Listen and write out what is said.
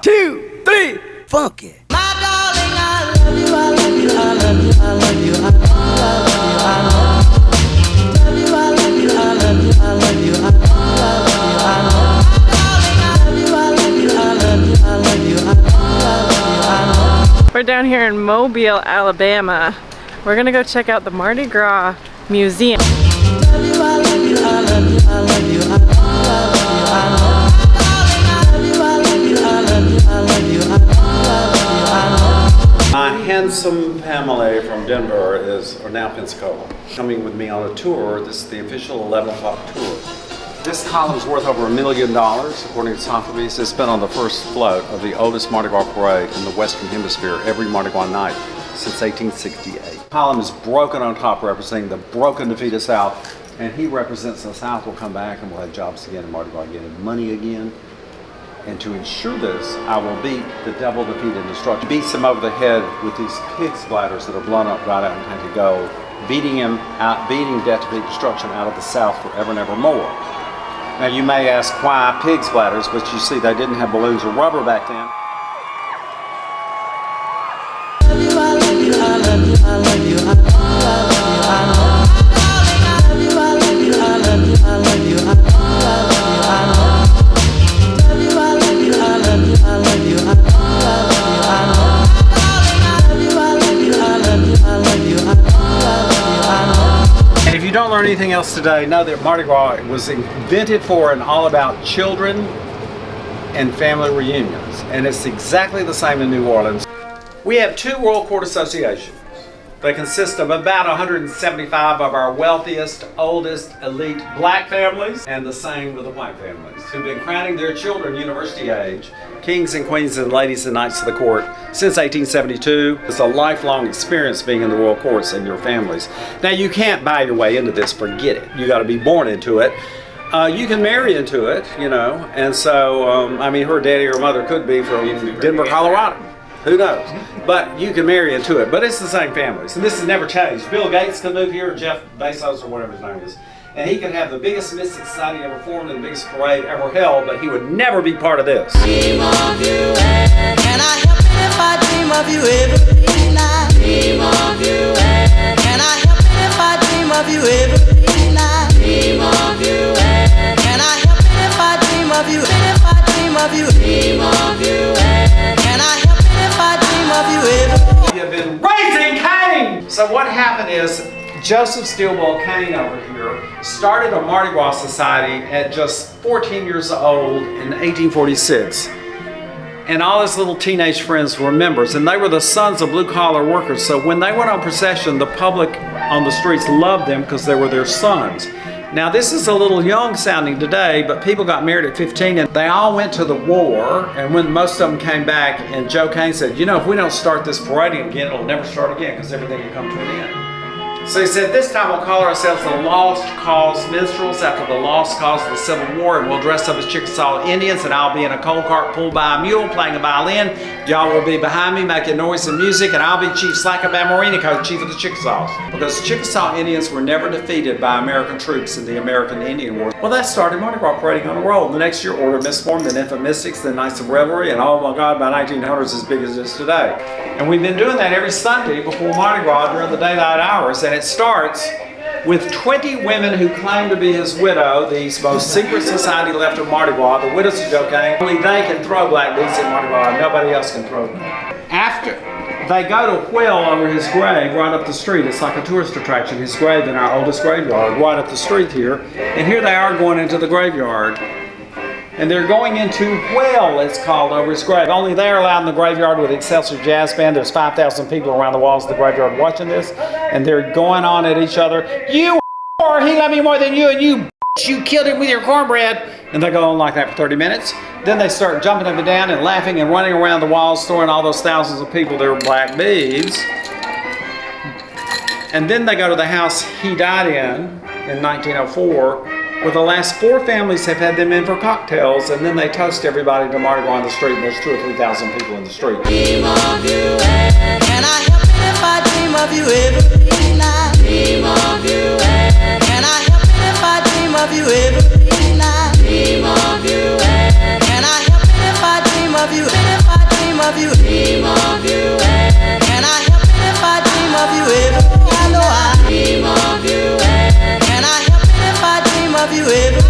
2, 3, funky. My darling, I love you, I love you, I love you, I love you, I love you, I love you, I love you, I love you, I love you, I love you, I love you, I love you, I love you, I love you, I love you, I love you, I love you. We're down here in Mobile, Alabama. We're gonna go check out the Mardi Gras Museum. My handsome family from Denver are now Pensacola. Coming with me on a tour. This is the official 11 o'clock tour. This column is worth over $1 million, according to Sotheby's. It's been on the first float of the oldest Mardi Gras parade in the Western Hemisphere every Mardi Gras night since 1868. The column is broken on top, representing the broken, defeated South, and he represents the South will come back and we'll have jobs again and Mardi Gras again and money again. And to ensure this, I will beat the devil, defeat, and destruction. Beats him over the head with these pig splatters that are blown up right out and tainted gold, beating him out, beating death, defeat, destruction out of the South forever and ever more. Now you may ask why pig splatters, but you see they didn't have balloons or rubber back then. And if you don't learn anything else today, know that Mardi Gras was invented for and all about children and family reunions. And it's exactly the same in New Orleans. We have 2 Royal Court associations. They consist of about 175 of our wealthiest, oldest, elite black families, and the same with the white families, who've been crowning their children university age, kings and queens and ladies and knights of the court since 1872. It's a lifelong experience being in the royal courts and your families. Now you can't buy your way into this, forget it. You gotta be born into it. You can marry into it, you know, and so, I mean, her daddy or mother could be from Denver, Colorado. Who knows? But you can marry into it. But it's the same families. And this has never changed. Bill Gates could move here, or Jeff Bezos, or whatever his name is. And he could have the biggest mystic society ever formed and the biggest parade ever held, but he would never be part of this. Dream of you, can I help it if I dream of you every night? Dream of you, can I help it if I dream of you every night? Dream of you, can I help it if I dream of you? If I dream of you, dream of you, can I help it if I dream of you every? You have been raising Cain! So what happened is, Joseph Stilwell Cain over here started a Mardi Gras society at just 14 years old in 1846. And all his little teenage friends were members, and they were the sons of blue-collar workers. So when they went on procession, the public on the streets loved them because they were their sons. Now this is a little young sounding today, but people got married at 15 and they all went to the war, and when most of them came back, and Joe Cain said, you know, if we don't start this parading again, it'll never start again because everything will come to an end. So he said, this time we'll call ourselves the Lost Cause Minstrels after the lost cause of the Civil War, and we'll dress up as Chickasaw Indians, and I'll be in a coal cart pulled by a mule playing a violin. Y'all will be behind me making noise and music, and I'll be Chief Slackabamorinico, chief of the Chickasaws. Because Chickasaw Indians were never defeated by American troops in the American Indian War. Well, that started Mardi Gras parading on the roll. The next year, Order Misformed, then Infant Mystics, then Knights of Revelry, and oh my God, by 1900s as big as it is today. And we've been doing that every Sunday before Mardi Gras during the daylight hours, and it starts with 20 women who claim to be his widow, the most secret society left of Mardi Gras, the widows of Joe Cain. Only they can throw black beads in Mardi Gras, nobody else can throw them. After they go to Whale over his grave right up the street, it's like a tourist attraction, his grave in our oldest graveyard, right up the street here. And here they are going into the graveyard. And they're going into Whale, it's called, over his grave. Only they're allowed in the graveyard with Excelsior Jazz Band. There's 5,000 people around the walls of the graveyard watching this. And they're going on at each other. You whore, he loved me more than you, and you killed him with your cornbread. And they go on like that for 30 minutes. Then they start jumping up and down and laughing and running around the walls, throwing all those thousands of people their black beads. And then they go to the house he died in 1904. Where the last 4 families have had them in for cocktails, and then they toast everybody to Mardi Gras in the street, and there's 2,000 or 3,000 people in the street. Dream of you, can I help it if I dream of you every night? Dream of you, can I help it if I dream of you every night? Dream of you, can I help it if I dream of you? of you. Dream of you. Can I help it if I dream of you every? I know I dream of you. Can I help it if I dream of you every?